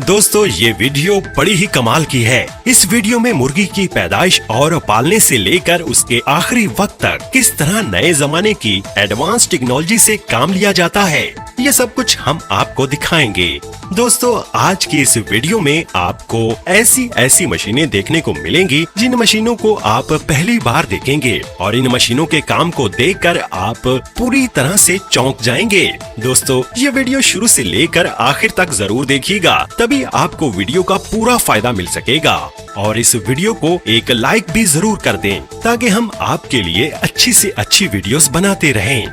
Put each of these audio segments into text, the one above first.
दोस्तों ये वीडियो बड़ी ही कमाल की है। इस वीडियो में मुर्गी की पैदाइश और पालने से लेकर उसके आखिरी वक्त तक किस तरह नए जमाने की एडवांस टेक्नोलॉजी से काम लिया जाता है, ये सब कुछ हम आपको दिखाएंगे। दोस्तों आज की इस वीडियो में आपको ऐसी मशीनें देखने को मिलेंगी जिन मशीनों को आप पहली बार देखेंगे और इन मशीनों के काम को देखकर आप पूरी तरह से चौंक जाएंगे। दोस्तों ये वीडियो शुरू से लेकर आखिर तक जरूर देखिएगा, तभी आपको वीडियो का पूरा फायदा मिल सकेगा। और इस वीडियो को एक लाइक भी जरूर कर दें ताकि हम आपके लिए अच्छी से अच्छी वीडियोस बनाते रहें।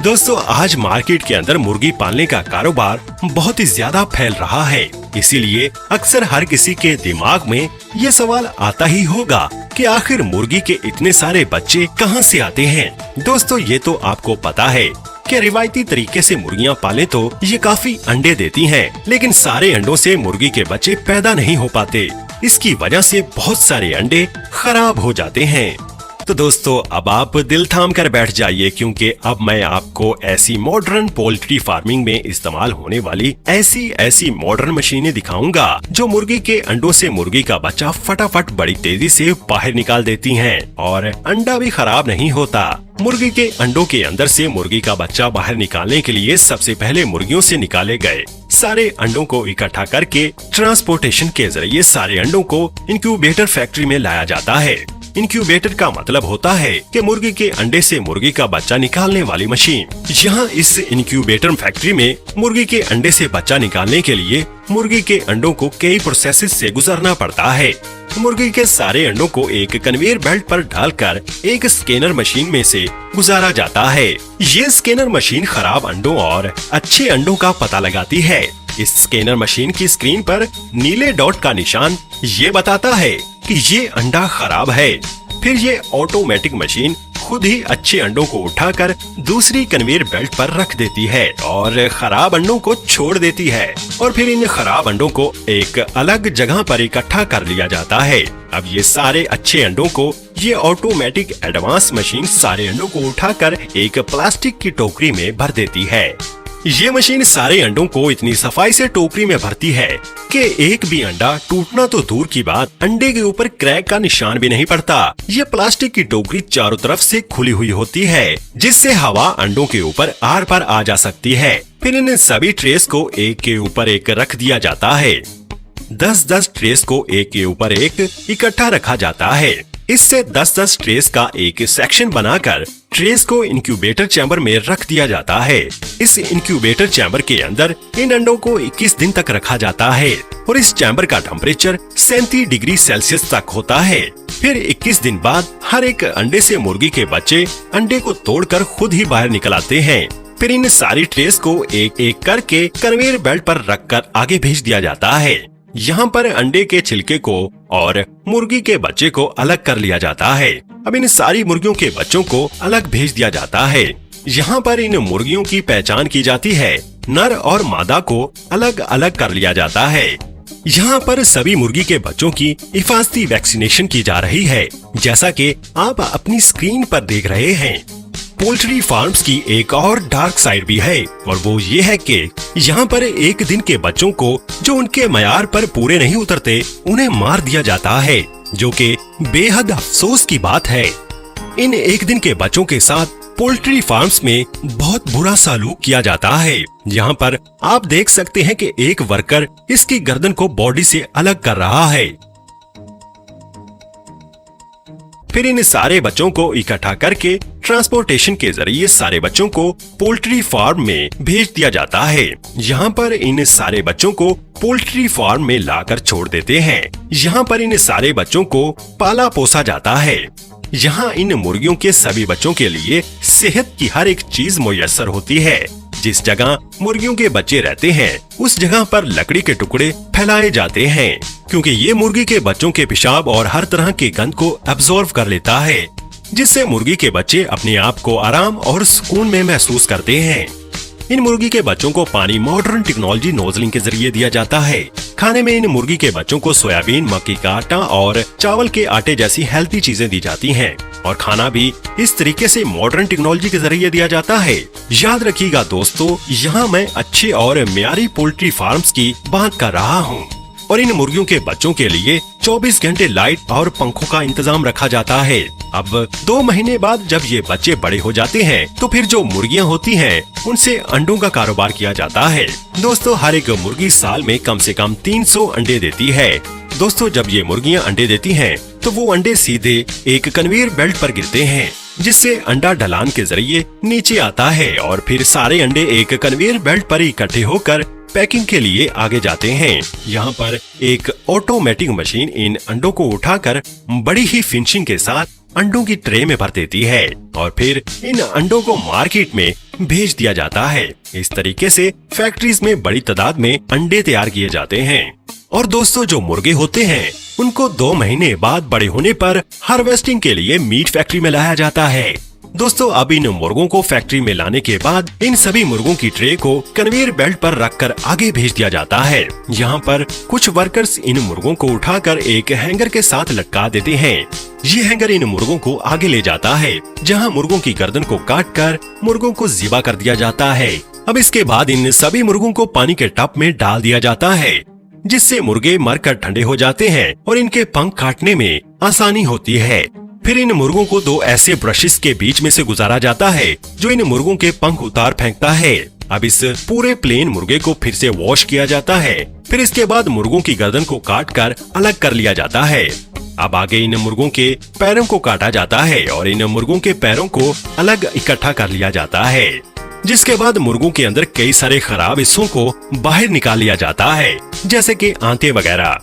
दोस्तों आज मार्केट के अंदर मुर्गी पालने का कारोबार बहुत ही ज्यादा फैल रहा है, इसीलिए अक्सर हर किसी के दिमाग में ये सवाल आता ही होगा कि आखिर मुर्गी के इतने सारे बच्चे कहां से आते हैं। दोस्तों ये तो आपको पता है कि रिवायती तरीके से मुर्गियां पालें तो ये काफी अंडे देती हैं, लेकिन सारे अंडों से मुर्गी के बच्चे पैदा नहीं हो पाते। इसकी वजह से बहुत सारे अंडे खराब हो जाते हैं। तो दोस्तों अब आप दिल थाम कर बैठ जाइए, क्योंकि अब मैं आपको ऐसी मॉडर्न पोल्ट्री फार्मिंग में इस्तेमाल होने वाली ऐसी मॉडर्न मशीनें दिखाऊंगा जो मुर्गी के अंडों से मुर्गी का बच्चा फटाफट बड़ी तेजी से बाहर निकाल देती हैं और अंडा भी खराब नहीं होता। मुर्गी के अंडों के अंदर से मुर्गी का बच्चा बाहर निकालने के लिए सबसे पहले मुर्गियों से निकाले गए सारे अंडों को इकट्ठा करके ट्रांसपोर्टेशन के जरिए सारे अंडों को इंक्यूबेटर फैक्ट्री में लाया जाता है। इंक्यूबेटर का मतलब होता है कि मुर्गी के अंडे से मुर्गी का बच्चा निकालने वाली मशीन। यहाँ इस इंक्यूबेटर फैक्ट्री में मुर्गी के अंडे से बच्चा निकालने के लिए मुर्गी के अंडों को कई प्रोसेस से गुजरना पड़ता है। मुर्गी के सारे अंडों को एक कन्वेयर बेल्ट पर डालकर एक स्कैनर मशीन में से गुजारा जाता है। ये स्कैनर मशीन खराब अंडों और अच्छे अंडों का पता लगाती है। इस स्कैनर मशीन की स्क्रीन पर नीले डॉट का निशान ये बताता है कि ये अंडा खराब है। फिर ये ऑटोमेटिक मशीन खुद ही अच्छे अंडों को उठाकर दूसरी कन्वेयर बेल्ट पर रख देती है और खराब अंडों को छोड़ देती है और फिर इन खराब अंडों को एक अलग जगह पर इकट्ठा कर लिया जाता है। अब ये सारे अच्छे अंडों को ये ऑटोमेटिक एडवांस मशीन सारे अंडों को उठाकर एक प्लास्टिक की टोकरी में भर देती है। ये मशीन सारे अंडों को इतनी सफाई से टोकरी में भरती है कि एक भी अंडा टूटना तो दूर की बात, अंडे के ऊपर क्रैक का निशान भी नहीं पड़ता। ये प्लास्टिक की टोकरी चारों तरफ से खुली हुई होती है, जिससे हवा अंडों के ऊपर आर पार आ जा सकती है। फिर इन सभी ट्रेस को एक के ऊपर एक रख दिया जाता है। 10-10 ट्रेस को एक के ऊपर एक इकट्ठा रखा जाता है। इससे 10-10 ट्रेस का एक सेक्शन बनाकर ट्रेस को इंक्यूबेटर चैम्बर में रख दिया जाता है। इस इंक्यूबेटर चैम्बर के अंदर इन अंडों को 21 दिन तक रखा जाता है और इस चैम्बर का टेम्परेचर 37 डिग्री सेल्सियस तक होता है। फिर 21 दिन बाद हर एक अंडे से मुर्गी के बच्चे अंडे को तोड़कर खुद ही बाहर निकल आते हैं। फिर इन सारी ट्रेस को एक एक करके कन्वेयर बेल्ट पर रखकर आगे भेज दिया जाता है। यहाँ पर अंडे के छिलके को और मुर्गी के बच्चे को अलग कर लिया जाता है। अब इन सारी मुर्गियों के बच्चों को अलग भेज दिया जाता है। यहाँ पर इन मुर्गियों की पहचान की जाती है। नर और मादा को अलग अलग कर लिया जाता है। यहाँ पर सभी मुर्गी के बच्चों की हिफाजती वैक्सीनेशन की जा रही है, जैसा कि आप अपनी स्क्रीन पर देख रहे हैं। पोल्ट्री फार्म्स की एक और डार्क साइड भी है और वो ये है कि यहाँ पर एक दिन के बच्चों को जो उनके मयार पर पूरे नहीं उतरते उन्हें मार दिया जाता है, जो कि बेहद अफसोस की बात है। इन एक दिन के बच्चों के साथ पोल्ट्री फार्म्स में बहुत बुरा सलूक किया जाता है। यहाँ पर आप देख सकते हैं कि एक वर्कर इसकी गर्दन को बॉडी से अलग कर रहा है। फिर इन सारे बच्चों को इकट्ठा करके ट्रांसपोर्टेशन के जरिए सारे बच्चों को पोल्ट्री फार्म में भेज दिया जाता है। यहाँ पर इन सारे बच्चों को पोल्ट्री फार्म में लाकर छोड़ देते हैं। यहाँ पर इन सारे बच्चों को पाला पोसा जाता है। यहाँ इन मुर्गियों के सभी बच्चों के लिए सेहत की हर एक चीज मुयस्सर होती है। जिस जगह मुर्गियों के बच्चे रहते हैं उस जगह पर लकड़ी के टुकड़े फैलाए जाते हैं, क्योंकि ये मुर्गी के बच्चों के पेशाब और हर तरह की गंद को एब्जॉर्ब कर लेता है, जिससे मुर्गी के बच्चे अपने आप को आराम और सुकून में महसूस करते हैं। इन मुर्गी के बच्चों को पानी मॉडर्न टेक्नोलॉजी नोजलिंग के जरिए दिया जाता है। खाने में इन मुर्गी के बच्चों को सोयाबीन, मक्की का आटा और चावल के आटे जैसी हेल्थी चीजें दी जाती हैं। और खाना भी इस तरीके से मॉडर्न टेक्नोलॉजी के जरिए दिया जाता है। याद रखिएगा दोस्तों, यहाँ मैं अच्छे और म्यारी पोल्ट्री फार्म्स की बात कर रहा हूँ और इन मुर्गियों के बच्चों के लिए 24 घंटे लाइट और पंखों का इंतजाम रखा जाता है। अब 2 महीने बाद जब ये बच्चे बड़े हो जाते हैं तो फिर जो मुर्गियां होती हैं उनसे अंडों का कारोबार किया जाता है। दोस्तों, हर एक मुर्गी साल में कम से कम 300 अंडे देती है। दोस्तों, जब ये मुर्गियां अंडे देती हैं तो वो अंडे सीधे एक कन्वेयर बेल्ट पर गिरते हैं, जिससे अंडा ढलान के जरिए नीचे आता है और फिर सारे अंडे एक कन्वेयर बेल्ट पर इकट्ठे होकर पैकिंग के लिए आगे जाते हैं। यहाँ पर एक ऑटोमेटिक मशीन इन अंडों को उठाकर बड़ी ही फिनिशिंग के साथ अंडों की ट्रे में भर देती है और फिर इन अंडों को मार्केट में भेज दिया जाता है। इस तरीके से फैक्ट्रीज में बड़ी तादाद में अंडे तैयार किए जाते हैं। और दोस्तों, जो मुर्गे होते हैं उनको 2 महीने बाद बड़े होने पर हार्वेस्टिंग के लिए मीट फैक्ट्री में लाया जाता है। दोस्तों, अब इन मुर्गों को फैक्ट्री में लाने के बाद इन सभी मुर्गों की ट्रे को कन्वेयर बेल्ट पर रखकर आगे भेज दिया जाता है। यहाँ पर कुछ वर्कर्स इन मुर्गों को उठाकर एक हैंगर के साथ लटका देते हैं। ये हैंगर इन मुर्गों को आगे ले जाता है, जहाँ मुर्गों की गर्दन को काटकर मुर्गों को ज़िबा कर दिया जाता है। अब इसके बाद इन सभी मुर्गों को पानी के टब में डाल दिया जाता है, जिससे मुर्गे मरकर ठंडे हो जाते हैं और इनके पंख काटने में आसानी होती है। फिर इन मुर्गों को 2 ऐसे ब्रशेस के बीच में से गुजारा जाता है जो इन मुर्गों के पंख उतार फेंकता है। अब इस पूरे प्लेन मुर्गे को फिर से वॉश किया जाता है। फिर इसके बाद मुर्गों की गर्दन को काटकर अलग कर लिया जाता है। अब आगे इन मुर्गों के पैरों को काटा जाता है और इन मुर्गों के पैरों को अलग इकट्ठा कर लिया जाता है, जिसके बाद मुर्गों के अंदर कई सारे खराब हिस्सों को बाहर निकाल लिया जाता है, जैसे कि आंतें वगैरह।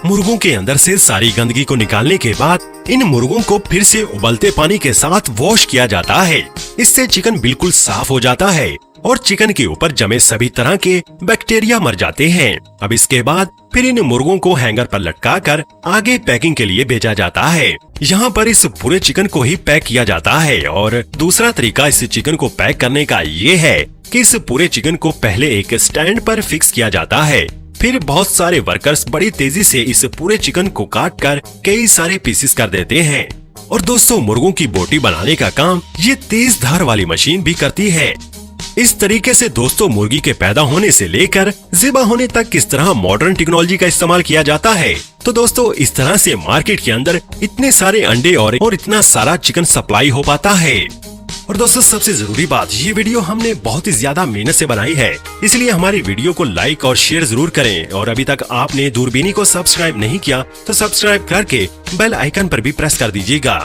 मुर्गों के अंदर से सारी गंदगी को निकालने के बाद इन मुर्गों को फिर से उबलते पानी के साथ वॉश किया जाता है। इससे चिकन बिल्कुल साफ हो जाता है और चिकन के ऊपर जमे सभी तरह के बैक्टीरिया मर जाते हैं। अब इसके बाद फिर इन मुर्गों को हैंगर पर लटकाकर आगे पैकिंग के लिए भेजा जाता है। यहाँ पर इस पूरे चिकन को ही पैक किया जाता है और दूसरा तरीका इस चिकन को पैक करने का ये है कि इस पूरे चिकन को पहले एक स्टैंड पर फिक्स किया जाता है। फिर बहुत सारे वर्कर्स बड़ी तेजी से इस पूरे चिकन को काटकर कई सारे पीसेस कर देते हैं। और दोस्तों, मुर्गों की बोटी बनाने का काम ये तेज धार वाली मशीन भी करती है। इस तरीके से दोस्तों, मुर्गी के पैदा होने से लेकर ज़िबा होने तक किस तरह मॉडर्न टेक्नोलॉजी का इस्तेमाल किया जाता है। तो दोस्तों, इस तरह से मार्केट के अंदर इतने सारे अंडे और इतना सारा चिकन सप्लाई हो पाता है। और दोस्तों, सबसे जरूरी बात, ये वीडियो हमने बहुत ही ज्यादा मेहनत से बनाई है, इसलिए हमारी वीडियो को लाइक और शेयर जरूर करें। और अभी तक आपने दूरबीनी को सब्सक्राइब नहीं किया तो सब्सक्राइब करके बेल आइकन पर भी प्रेस कर दीजिएगा।